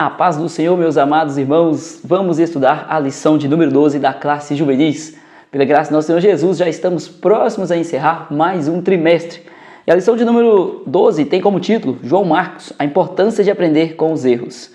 A paz do Senhor, meus amados irmãos, vamos estudar a lição de número 12 da classe juvenis. Pela graça do nosso Senhor Jesus, já estamos próximos a encerrar mais um trimestre. E a lição de número 12 tem como título João Marcos, a importância de aprender com os erros.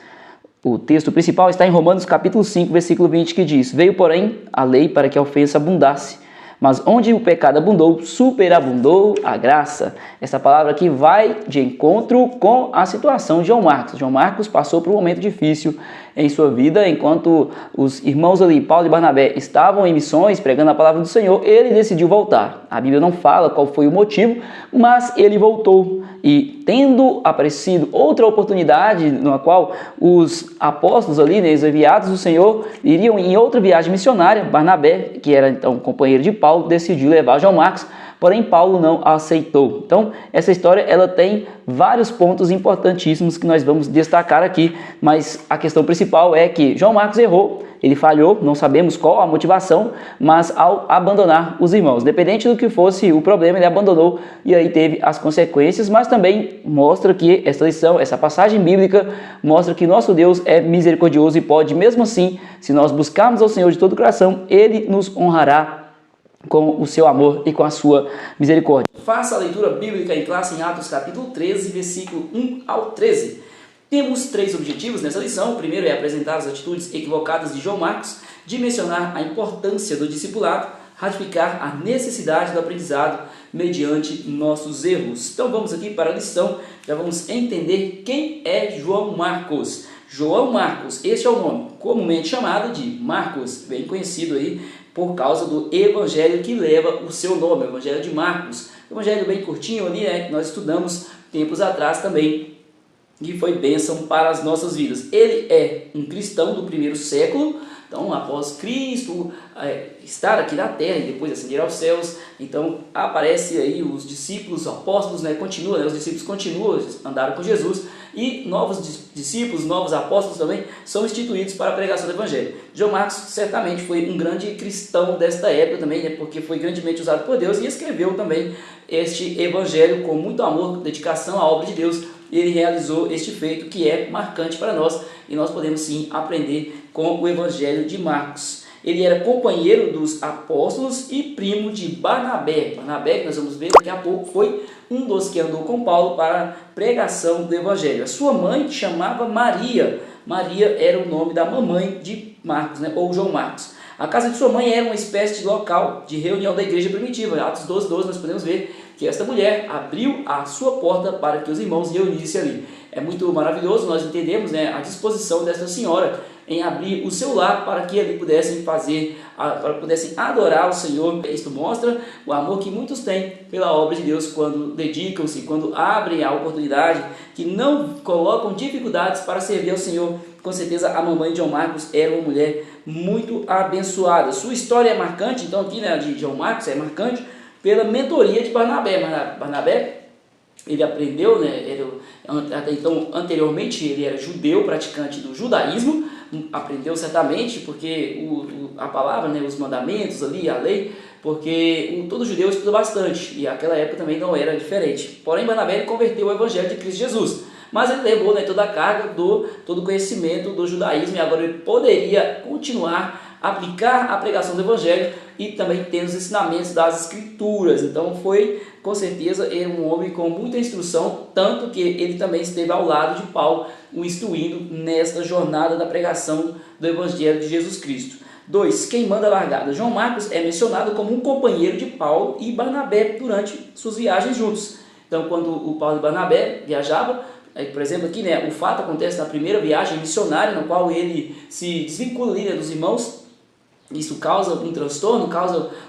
O texto principal está em Romanos capítulo 5, versículo 20, que diz: Veio, porém, a lei para que a ofensa abundasse. Mas onde o pecado abundou, superabundou a graça. Essa palavra aqui vai de encontro com a situação de João Marcos. João Marcos passou por um momento difícil em sua vida, enquanto os irmãos ali, Paulo e Barnabé, estavam em missões, pregando a palavra do Senhor, ele decidiu voltar. A Bíblia não fala qual foi o motivo, mas ele voltou. E tendo aparecido outra oportunidade, na qual os apóstolos ali, os enviados do Senhor, iriam em outra viagem missionária, Barnabé, que era então companheiro de Paulo, decidiu levar João Marcos, porém Paulo não aceitou. Então, essa história ela tem vários pontos importantíssimos que nós vamos destacar aqui, mas a questão principal é que João Marcos errou, ele falhou, não sabemos qual a motivação, mas ao abandonar os irmãos, independente do que fosse o problema, ele abandonou e aí teve as consequências, mas também mostra que essa lição, essa passagem bíblica, mostra que nosso Deus é misericordioso e pode, mesmo assim, se nós buscarmos ao Senhor de todo o coração, Ele nos honrará com o seu amor e com a sua misericórdia. Faça a leitura bíblica em classe em Atos capítulo 13, versículo 1 ao 13. Temos três objetivos nessa lição. O primeiro é apresentar as atitudes equivocadas de João Marcos, dimensionar a importância do discipulado, ratificar a necessidade do aprendizado mediante nossos erros. Então vamos aqui para a lição, já vamos entender quem é João Marcos. João Marcos, este é o nome comumente chamado de Marcos, bem conhecido aí por causa do evangelho que leva o seu nome, o evangelho de Marcos. Evangelho bem curtinho ali, que nós estudamos tempos atrás também, que foi bênção para as nossas vidas. Ele é um cristão do primeiro século, então após Cristo estar aqui na terra e depois ascender aos céus, então aparece aí os discípulos, os apóstolos, os discípulos continuam, andaram com Jesus, e novos discípulos, novos apóstolos também são instituídos para a pregação do evangelho. João Marcos certamente foi um grande cristão desta época também, porque foi grandemente usado por Deus e escreveu também este evangelho com muito amor, dedicação à obra de Deus. Ele realizou este feito que é marcante para nós e nós podemos sim aprender com o evangelho de Marcos. Ele era companheiro dos apóstolos e primo de Barnabé. Barnabé, que nós vamos ver daqui a pouco, foi um dos que andou com Paulo para a pregação do evangelho. A sua mãe chamava Maria. Maria era o nome da mamãe de Marcos, ou João Marcos. A casa de sua mãe era uma espécie de local de reunião da igreja primitiva. Em Atos 12, 12 nós podemos ver que esta mulher abriu a sua porta para que os irmãos reunissem ali. É muito maravilhoso, nós entendemos a disposição desta senhora em abrir o seu lar para que ali pudessem pudessem adorar o Senhor. Isto mostra o amor que muitos têm pela obra de Deus quando dedicam-se, quando abrem a oportunidade, que não colocam dificuldades para servir ao Senhor. Com certeza a mamãe de João Marcos era uma mulher muito abençoada. Sua história é marcante, então aqui de João Marcos é marcante pela mentoria de Barnabé. Barnabé, ele aprendeu, até então, anteriormente, ele era judeu, praticante do judaísmo, aprendeu certamente, porque a palavra, os mandamentos ali, a lei, porque todo judeu estuda bastante, e aquela época também não era diferente. Porém, Barnabé ele converteu ao evangelho de Cristo Jesus, mas ele levou toda a carga todo o conhecimento do judaísmo, e agora ele poderia continuar a aplicar a pregação do evangelho e também tendo os ensinamentos das escrituras. Então foi, com certeza, ele um homem com muita instrução, tanto que ele também esteve ao lado de Paulo, o instruindo nesta jornada da pregação do evangelho de Jesus Cristo. 2. Quem manda a largada? João Marcos é mencionado como um companheiro de Paulo e Barnabé durante suas viagens juntos. Então, quando o Paulo e Barnabé viajavam, por exemplo, aqui o fato acontece na primeira viagem missionária, no qual ele se desvincula dos irmãos. Isso causa um transtorno,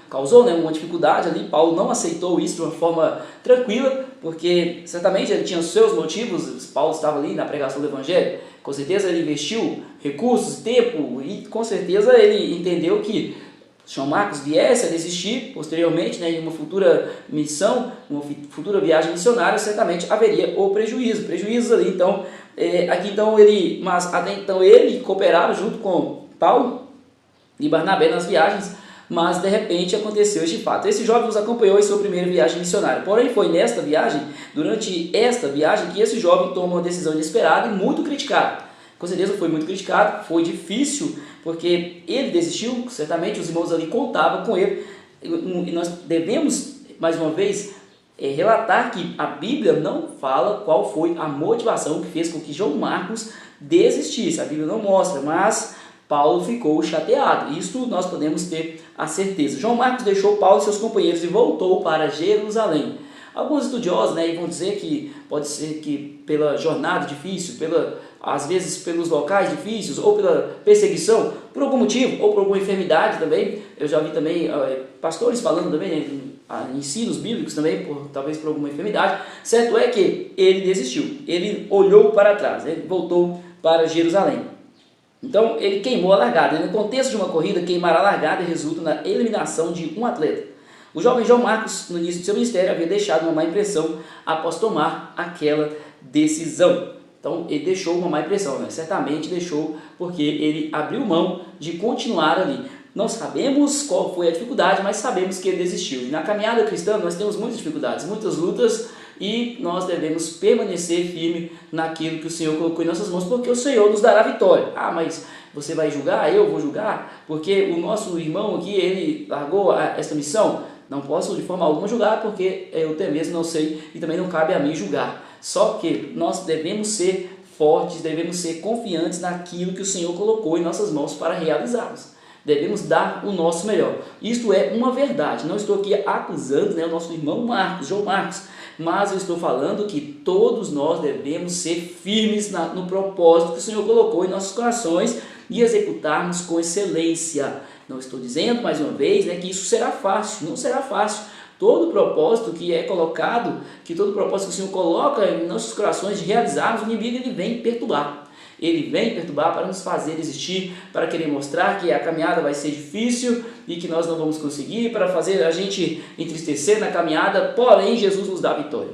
causou uma dificuldade ali. Paulo não aceitou isso de uma forma tranquila, porque certamente ele tinha seus motivos. Paulo estava ali na pregação do evangelho, com certeza ele investiu recursos, tempo, e com certeza ele entendeu que João Marcos viesse a desistir posteriormente, em uma futura missão, uma futura viagem missionária, certamente haveria o prejuízos ali. Então, até então ele cooperava junto com Paulo e Barnabé nas viagens, mas de repente aconteceu este fato. Esse jovem os acompanhou em sua primeira viagem missionária, porém foi durante esta viagem, que esse jovem toma uma decisão inesperada e muito criticada. Com certeza foi muito criticado, foi difícil, porque ele desistiu, certamente os irmãos ali contavam com ele, e nós devemos, mais uma vez, relatar que a Bíblia não fala qual foi a motivação que fez com que João Marcos desistisse, a Bíblia não mostra, mas Paulo ficou chateado, isto nós podemos ter a certeza. João Marcos deixou Paulo e seus companheiros e voltou para Jerusalém. Alguns estudiosos, vão dizer que pode ser que pela jornada difícil, às vezes pelos locais difíceis, ou pela perseguição, por algum motivo, ou por alguma enfermidade também. Eu já vi também pastores falando também, ensinos bíblicos também, talvez por alguma enfermidade. Certo é que ele desistiu, ele olhou para trás, ele voltou para Jerusalém. Então ele queimou a largada. No contexto de uma corrida, queimar a largada resulta na eliminação de um atleta. O jovem João Marcos, no início de seu ministério, havia deixado uma má impressão após tomar aquela decisão. Então ele deixou uma má impressão, certamente deixou, porque ele abriu mão de continuar ali. Não sabemos qual foi a dificuldade, mas sabemos que ele desistiu. E na caminhada cristã nós temos muitas dificuldades, muitas lutas, e nós devemos permanecer firme naquilo que o Senhor colocou em nossas mãos, porque o Senhor nos dará vitória. Mas você vai julgar? Eu vou julgar? Porque o nosso irmão aqui, ele largou esta missão? Não posso de forma alguma julgar, porque eu até mesmo não sei e também não cabe a mim julgar. Só que nós devemos ser fortes, devemos ser confiantes naquilo que o Senhor colocou em nossas mãos para realizarmos. Devemos dar o nosso melhor. Isto é uma verdade. Não estou aqui acusando o nosso irmão Marcos, João Marcos, mas eu estou falando que todos nós devemos ser firmes no propósito que o Senhor colocou em nossos corações e executarmos com excelência. Não estou dizendo, mais uma vez, que isso será fácil, não será fácil. Todo propósito que é colocado, todo propósito que o Senhor coloca em nossos corações de realizarmos, o inimigo ele vem perturbar. Ele vem perturbar para nos fazer desistir, para querer mostrar que a caminhada vai ser difícil e que nós não vamos conseguir, para fazer a gente entristecer na caminhada, porém Jesus nos dá vitória.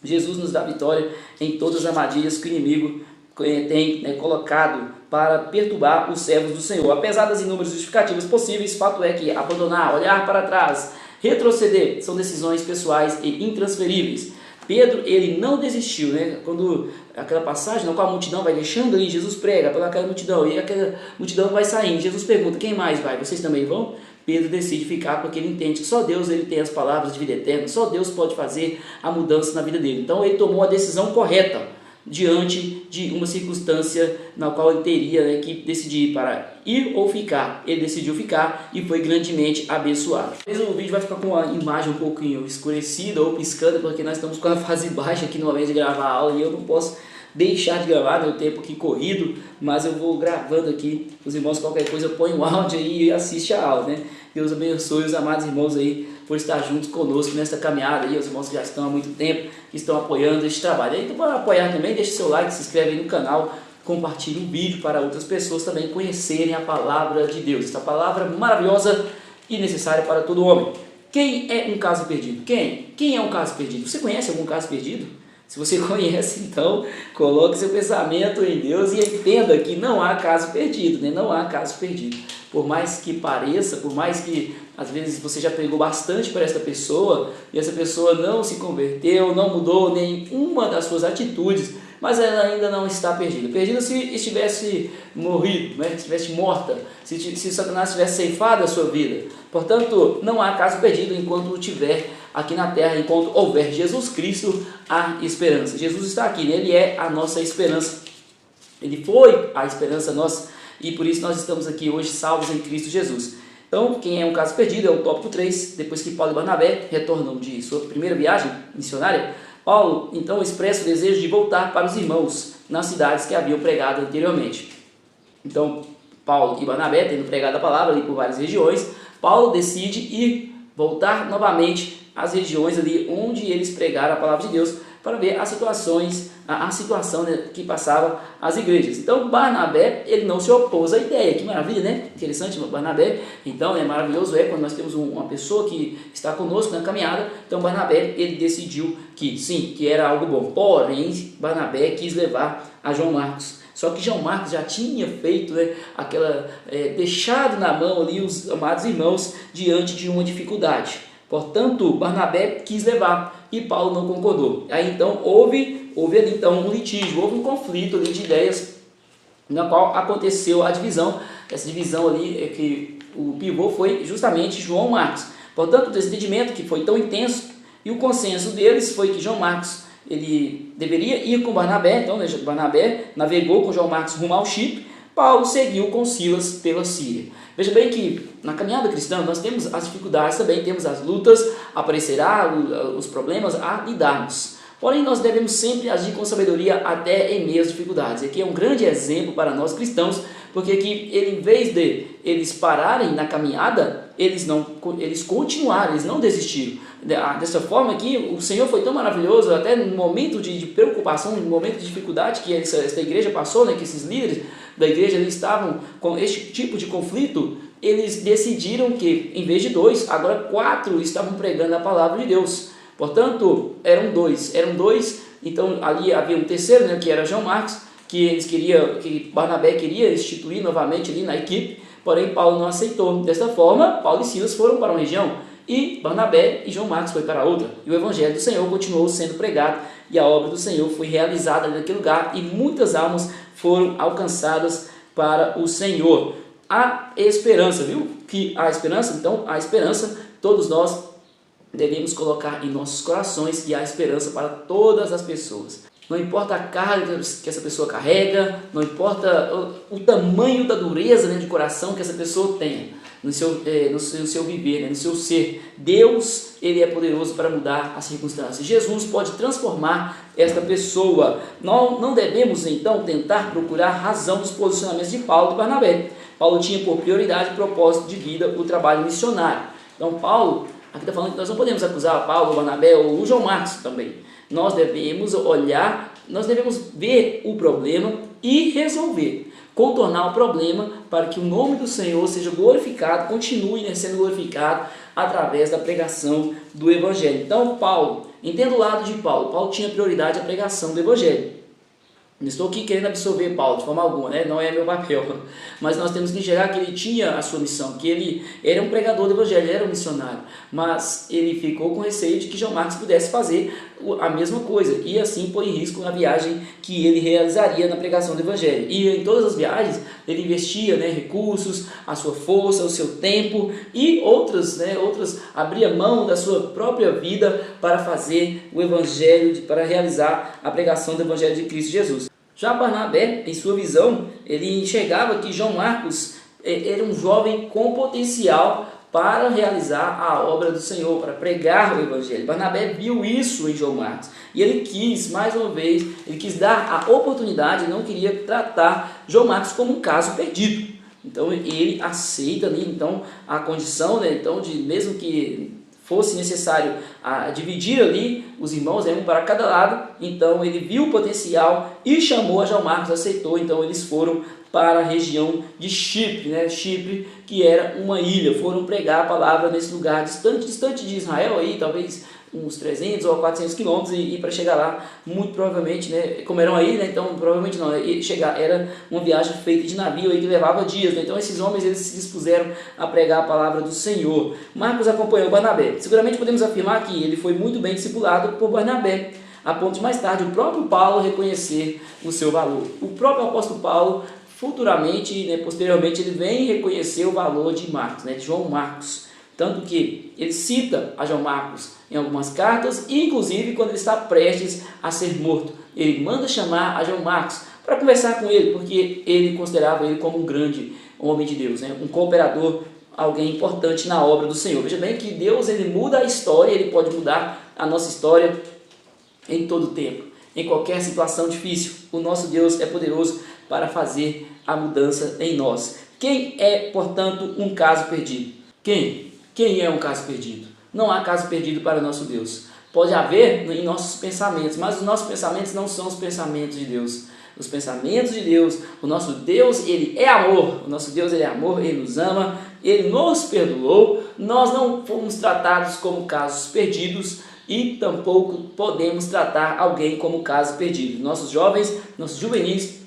Jesus nos dá vitória em todas as armadilhas que o inimigo tem colocado para perturbar os servos do Senhor. Apesar das inúmeras justificativas possíveis, fato é que abandonar, olhar para trás, retroceder, são decisões pessoais e intransferíveis. Pedro, ele não desistiu, quando aquela passagem na qual a multidão vai deixando ali, Jesus prega pelaquela multidão, e aquela multidão vai saindo, Jesus pergunta, quem mais vai? Vocês também vão? Pedro decide ficar, porque ele entende que só Deus ele tem as palavras de vida eterna, só Deus pode fazer a mudança na vida dele. Então ele tomou a decisão correta, diante de uma circunstância na qual ele teria que decidir para ir ou ficar. Ele decidiu ficar e foi grandemente abençoado. Talvez o vídeo vai ficar com a imagem um pouquinho escurecida ou piscando, porque nós estamos com a fase baixa aqui no momento de gravar a aula e eu não posso deixar de gravar, o tempo aqui corrido, mas eu vou gravando aqui, os irmãos qualquer coisa põe um áudio aí e assiste a aula, Deus abençoe os amados irmãos aí por estar juntos conosco nesta caminhada aí, os irmãos que já estão há muito tempo, que estão apoiando este trabalho. Então, para apoiar também, deixe seu like, se inscreve aí no canal, compartilhe o vídeo para outras pessoas também conhecerem a palavra de Deus, esta palavra maravilhosa e necessária para todo homem. Quem é um caso perdido? Quem é um caso perdido? Você conhece algum caso perdido? Se você conhece, então, coloque seu pensamento em Deus e entenda que não há caso perdido, Não há caso perdido. Por mais que pareça, por mais que às vezes você já pregou bastante para essa pessoa e essa pessoa não se converteu, não mudou nenhuma das suas atitudes, mas ela ainda não está perdida. Perdida se estivesse morrido, se estivesse morta, se Satanás tivesse ceifado a sua vida. Portanto, não há caso perdido enquanto tiver aqui na terra, enquanto houver Jesus Cristo, há esperança. Jesus está aqui, Ele é a nossa esperança. Ele foi a esperança nossa e por isso nós estamos aqui hoje salvos em Cristo Jesus. Então, quem é um caso perdido é o tópico 3, depois que Paulo e Barnabé retornam de sua primeira viagem missionária. Paulo, então, expressa o desejo de voltar para os irmãos nas cidades que haviam pregado anteriormente. Então, Paulo e Barnabé, tendo pregado a palavra ali por várias regiões, Paulo decide voltar novamente às regiões ali onde eles pregaram a palavra de Deus, para ver a situação que passava as igrejas. Então Barnabé, ele não se opôs à ideia. Que maravilha, Interessante, Barnabé. Então maravilhoso quando nós temos uma pessoa que está conosco na caminhada. Então Barnabé, ele decidiu que sim, que era algo bom. Porém, Barnabé quis levar a João Marcos. Só que João Marcos já tinha feito deixado na mão ali os amados irmãos diante de uma dificuldade. Portanto, Barnabé quis levar e Paulo não concordou. Aí então houve ali então um litígio, houve um conflito ali de ideias na qual aconteceu a divisão. Essa divisão ali é que o pivô foi justamente João Marcos. Portanto, o desentendimento que foi tão intenso e o consenso deles foi que João Marcos ele deveria ir com Barnabé. Então, né, Barnabé navegou com João Marcos rumo ao Chipre. Paulo seguiu com Silas pela Síria. Veja bem que na caminhada cristã nós temos as dificuldades também, temos as lutas, aparecerá os problemas a lidarmos. Porém, nós devemos sempre agir com sabedoria até em meio às dificuldades. Aqui é um grande exemplo para nós cristãos, porque aqui, em vez de eles pararem na caminhada, eles continuaram, eles não desistiram. Dessa forma aqui, o Senhor foi tão maravilhoso, até no momento de preocupação, no momento de dificuldade que esta igreja passou, né, que esses líderes da igreja eles estavam com este tipo de conflito, eles decidiram que, em vez de 2, agora 4 estavam pregando a palavra de Deus. Portanto, eram dois, então ali havia um terceiro, né, que era João Marcos, que Barnabé queria instituir novamente ali na equipe, porém Paulo não aceitou. Desta forma, Paulo e Silas foram para uma região e Barnabé e João Marcos foi para outra. E o evangelho do Senhor continuou sendo pregado e a obra do Senhor foi realizada naquele lugar e muitas almas foram alcançadas para o Senhor. A esperança, viu? Que a esperança, então, a esperança, todos nós devemos colocar em nossos corações e a esperança para todas as pessoas. Não importa a carga que essa pessoa carrega, não importa o tamanho da dureza, né, de coração que essa pessoa tenha no seu viver, né, no seu ser. Deus, Ele é poderoso para mudar as circunstâncias. Jesus pode transformar esta pessoa. Nós não devemos, então, tentar procurar razão dos posicionamentos de Paulo e Barnabé. Paulo tinha por prioridade e propósito de vida o trabalho missionário. Então, Paulo, aqui está falando que nós não podemos acusar Paulo, Barnabé ou o João Marcos também. Nós devemos olhar, nós devemos ver o problema e resolver, contornar o problema para que o nome do Senhor seja glorificado, continue, né, sendo glorificado através da pregação do Evangelho. Então, Paulo, entenda o lado de Paulo. Paulo tinha prioridade à pregação do Evangelho. Não estou aqui querendo absorver Paulo de forma alguma, né? Não é meu papel, mas nós temos que enxergar que ele tinha a sua missão, que ele era um pregador do Evangelho, ele era um missionário, mas ele ficou com receio de que João Marcos pudesse fazer a mesma coisa, e assim pôr em risco a viagem que ele realizaria na pregação do Evangelho. E em todas as viagens ele investia, né, recursos, a sua força, o seu tempo, e outras abria mão da sua própria vida para fazer o Evangelho, para realizar a pregação do Evangelho de Cristo Jesus. Já Barnabé, em sua visão, ele enxergava que João Marcos era um jovem com potencial para realizar a obra do Senhor, para pregar o Evangelho. Barnabé viu isso em João Marcos e ele quis, mais uma vez, ele quis dar a oportunidade, não queria tratar João Marcos como um caso perdido. Então ele aceita ali, então, a condição, né, então, de mesmo que fosse necessário dividir ali os irmãos, um para cada lado, então ele viu o potencial e chamou a João Marcos, aceitou, então eles foram para a região de Chipre, né? Chipre, que era uma ilha, foram pregar a palavra nesse lugar distante de Israel, aí, talvez uns 300 ou 400 quilômetros, e para chegar lá, muito provavelmente, né, como era uma ilha, então provavelmente não, era uma viagem feita de navio aí, que levava dias, né? Então esses homens eles se dispuseram a pregar a palavra do Senhor. Marcos acompanhou Barnabé. Seguramente podemos afirmar que ele foi muito bem discipulado por Barnabé, a ponto de mais tarde o próprio Paulo reconhecer o seu valor. O próprio apóstolo Paulo, futuramente, né, posteriormente, ele vem reconhecer o valor de Marcos, né, de João Marcos. Tanto que ele cita a João Marcos em algumas cartas, e inclusive quando ele está prestes a ser morto, ele manda chamar a João Marcos para conversar com ele, porque ele considerava ele como um grande homem de Deus, né? Um cooperador, alguém importante na obra do Senhor. Veja bem que Deus ele muda a história, ele pode mudar a nossa história em todo tempo, em qualquer situação difícil. O nosso Deus é poderoso para fazer a mudança em nós. Quem é, portanto, um caso perdido? Quem é um caso perdido? Não há caso perdido para o nosso Deus. Pode haver em nossos pensamentos, mas os nossos pensamentos não são os pensamentos de Deus. Os pensamentos de Deus, o nosso Deus, Ele é amor. O nosso Deus, Ele é amor, Ele nos ama, Ele nos perdoou. Nós não fomos tratados como casos perdidos e tampouco podemos tratar alguém como caso perdido. Nossos jovens, nossos juvenis,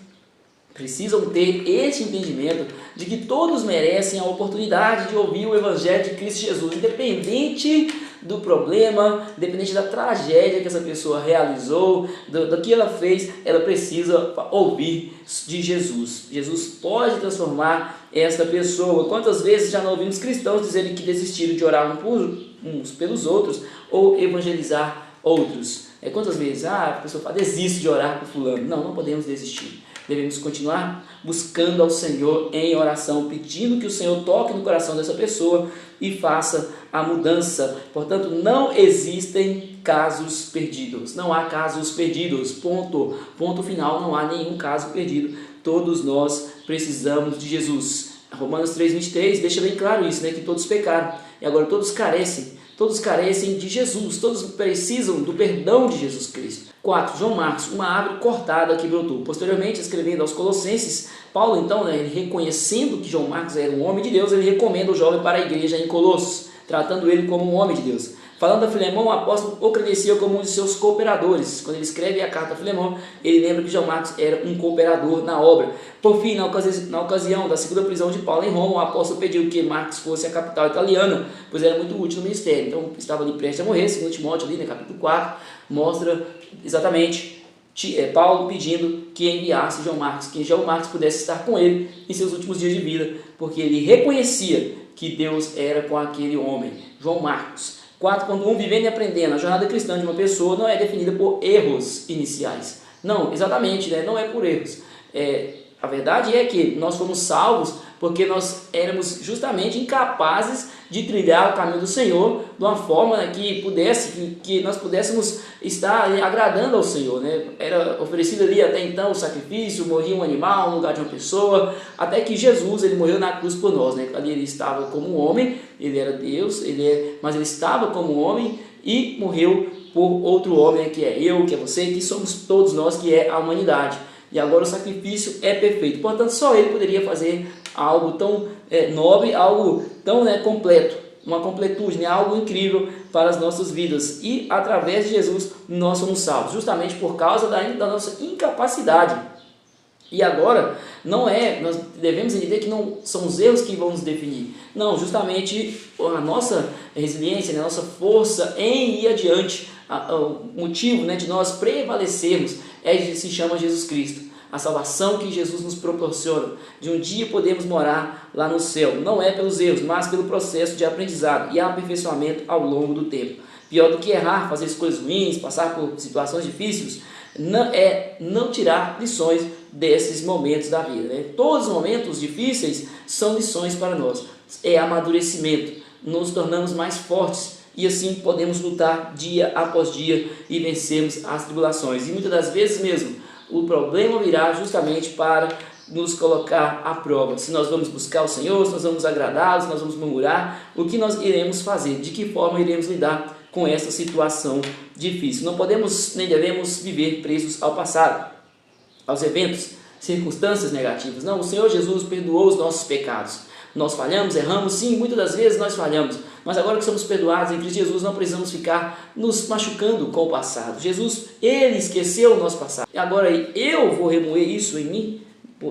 precisam ter esse entendimento de que todos merecem a oportunidade de ouvir o Evangelho de Cristo Jesus, independente do problema, independente da tragédia que essa pessoa realizou, do que ela fez, ela precisa ouvir de Jesus. Jesus pode transformar esta pessoa. Quantas vezes já não ouvimos cristãos dizerem que desistiram de orar uns pelos outros ou evangelizar outros? Quantas vezes a pessoa fala, desisto de orar por fulano. Não podemos desistir. Devemos continuar buscando ao Senhor em oração, pedindo que o Senhor toque no coração dessa pessoa e faça a mudança. Portanto, não existem casos perdidos. Não há casos perdidos. Ponto final, não há nenhum caso perdido. Todos nós precisamos de Jesus. Romanos 3,23 deixa bem claro isso, que todos pecaram e agora todos carecem de Jesus, todos precisam do perdão de Jesus Cristo. 4. João Marcos, uma árvore cortada que brotou. Posteriormente, escrevendo aos Colossenses, Paulo, então, ele reconhecendo que João Marcos era um homem de Deus, ele recomenda o jovem para a igreja em Colossos, tratando ele como um homem de Deus. Falando a Filemão, o apóstolo o credencia como um de seus cooperadores. Quando ele escreve a carta a Filemão, ele lembra que João Marcos era um cooperador na obra. Por fim, na ocasião da segunda prisão de Paulo em Roma, o apóstolo pediu que Marcos fosse a capital italiana, pois era muito útil no ministério. Então, estava ali prestes a morrer, segundo Timóteo, ali no capítulo 4, mostra exatamente Paulo pedindo que enviasse João Marcos, que João Marcos pudesse estar com ele em seus últimos dias de vida, porque ele reconhecia que Deus era com aquele homem, João Marcos. 4.1. Vivendo e aprendendo. A jornada cristã de uma pessoa não é definida por erros iniciais. Não, exatamente, não é por erros. A verdade é que nós fomos salvos porque nós éramos justamente incapazes de trilhar o caminho do Senhor de uma forma que nós pudéssemos estar agradando ao Senhor. Era oferecido ali até então o sacrifício, morria um animal no lugar de uma pessoa, até que Jesus ele morreu na cruz por nós. Ali ele estava como um homem, ele era Deus, mas ele estava como um homem e morreu por outro homem, que é eu, que é você, que somos todos nós, que é a humanidade. E agora o sacrifício é perfeito. Portanto, só ele poderia fazer algo tão nobre, algo tão completo, uma completude, algo incrível para as nossas vidas. E através de Jesus nós somos salvos, justamente por causa da nossa incapacidade. E agora, nós devemos entender que não são os erros que vão nos definir. Não, justamente a nossa resiliência, a nossa força em ir adiante, o motivo de nós prevalecermos se chama Jesus Cristo. A salvação que Jesus nos proporciona, de um dia podemos morar lá no céu, não é pelos erros, mas pelo processo de aprendizado e aperfeiçoamento ao longo do tempo. Pior do que errar, fazer escolhas ruins, passar por situações difíceis, não tirar lições desses momentos da vida. Todos os momentos difíceis são lições para nós, é amadurecimento, nos tornamos mais fortes e assim podemos lutar dia após dia e vencermos as tribulações. E muitas das vezes mesmo, o problema virá justamente para nos colocar à prova. Se nós vamos buscar o Senhor, se nós vamos agradá-lo, se nós vamos murmurar, o que nós iremos fazer, de que forma iremos lidar com essa situação difícil. Não podemos nem devemos viver presos ao passado, aos eventos, circunstâncias negativas. Não, o Senhor Jesus perdoou os nossos pecados. Nós falhamos, erramos, sim, muitas das vezes nós falhamos, mas agora que somos perdoados em Cristo Jesus, não precisamos ficar nos machucando com o passado. Jesus, ele esqueceu o nosso passado. E agora eu vou remoer isso em mim?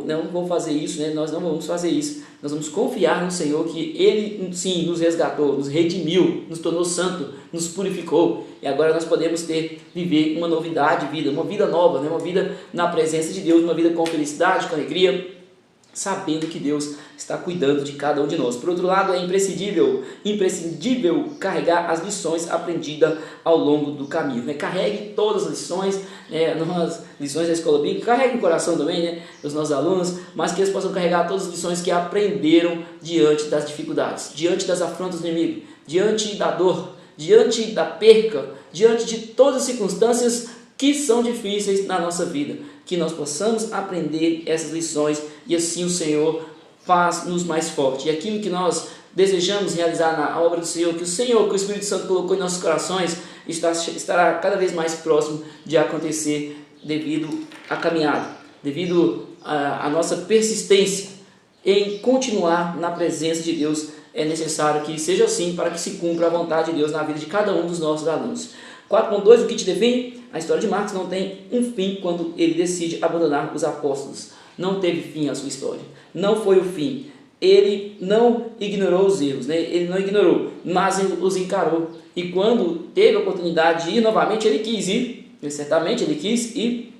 Não vou fazer isso, nós não vamos fazer isso. Nós vamos confiar no Senhor que ele, sim, nos resgatou, nos redimiu, nos tornou santo, nos purificou. E agora nós podemos viver uma novidade de vida, uma vida nova, uma vida na presença de Deus, uma vida com felicidade, com alegria, sabendo que Deus está cuidando de cada um de nós. Por outro lado, é imprescindível carregar as lições aprendidas ao longo do caminho. Carregue todas as lições, as lições da escola bíblica, carregue no coração também, dos nossos alunos, mas que eles possam carregar todas as lições que aprenderam diante das dificuldades, diante das afrontas do inimigo, diante da dor, diante da perca, diante de todas as circunstâncias que são difíceis na nossa vida, que nós possamos aprender essas lições e assim o Senhor faz-nos mais fortes. E aquilo que nós desejamos realizar na obra do Senhor, que o Espírito Santo colocou em nossos corações, estará cada vez mais próximo de acontecer devido à caminhada, devido à nossa persistência em continuar na presença de Deus. É necessário que seja assim para que se cumpra a vontade de Deus na vida de cada um dos nossos alunos. 4.2, o que te define? A história de Marcos não tem um fim quando ele decide abandonar os apóstolos. Não teve fim a sua história. Não foi o fim. ele não ignorou os erros, né? Ele não ignorou, mas ele os encarou. E quando teve a oportunidade de ir novamente, ele quis ir, certamente ele quis ir,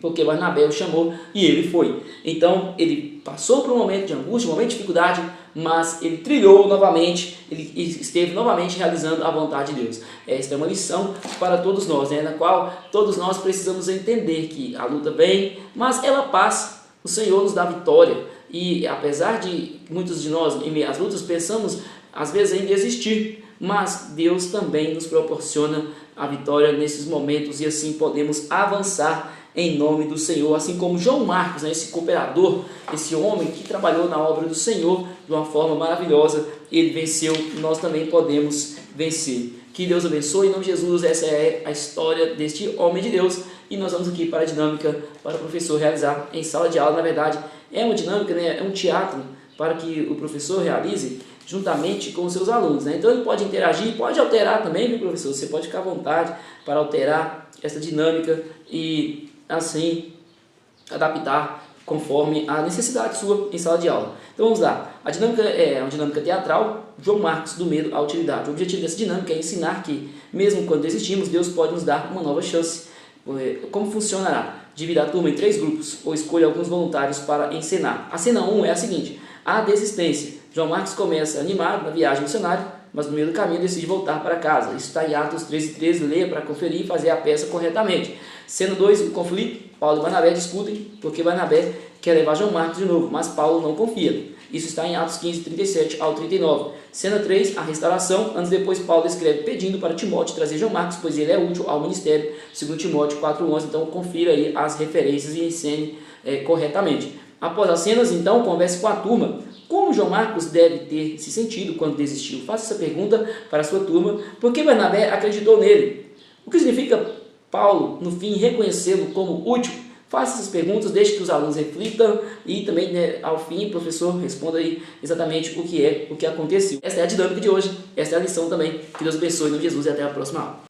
porque Barnabé o chamou e ele foi. Então ele passou por um momento de angústia, um momento de dificuldade, mas ele trilhou novamente, ele esteve novamente realizando a vontade de Deus. Esta é uma lição para todos nós, né? Na qual todos nós precisamos entender que a luta vem, mas ela passa, o Senhor nos dá vitória. E apesar de muitos de nós, em meio às lutas, pensamos às vezes em desistir, mas Deus também nos proporciona a vitória nesses momentos e assim podemos avançar em nome do Senhor, assim como João Marcos, né, esse cooperador, esse homem que trabalhou na obra do Senhor de uma forma maravilhosa, ele venceu, nós também podemos vencer. Que Deus abençoe, em nome de Jesus. Essa é a história deste homem de Deus e nós vamos aqui para a dinâmica para o professor realizar em sala de aula. Na verdade, é uma dinâmica, né, é um teatro para que o professor realize juntamente com os seus alunos, né? Então ele pode interagir, pode alterar também, viu, professor? Você pode ficar à vontade para alterar essa dinâmica e assim adaptar conforme a necessidade sua em sala de aula. Então vamos lá, a dinâmica é uma dinâmica teatral, João Marcos, do medo à utilidade. O objetivo dessa dinâmica é ensinar que, mesmo quando desistimos, Deus pode nos dar uma nova chance. Como funcionará? Divida a turma em 3 grupos, ou escolha alguns voluntários para encenar. A cena 1 é a seguinte: a desistência. João Marcos começa animado na viagem missionária, mas no meio do caminho decide voltar para casa. Isso está em Atos 13:13, leia para conferir e fazer a peça corretamente. Cena 2, o conflito. Paulo e Barnabé discutem porque Barnabé quer levar João Marcos de novo, mas Paulo não confia. Isso está em Atos 15:37 ao 39. Cena 3, a restauração. Anos depois, Paulo escreve pedindo para Timóteo trazer João Marcos, pois ele é útil ao ministério, segundo Timóteo 4:11. Então confira aí as referências e ensine corretamente. Após as cenas, então, converse com a turma. Como João Marcos deve ter se sentido quando desistiu? Faça essa pergunta para a sua turma. Por que Barnabé acreditou nele? O que significa Paulo, no fim, reconhecê-lo como útil? Faça essas perguntas, deixe que os alunos reflitam e também, né, ao fim, o professor responda aí exatamente o que aconteceu. Essa é a dinâmica de hoje, essa é a lição também. Que Deus abençoe em nome de Jesus e até a próxima aula.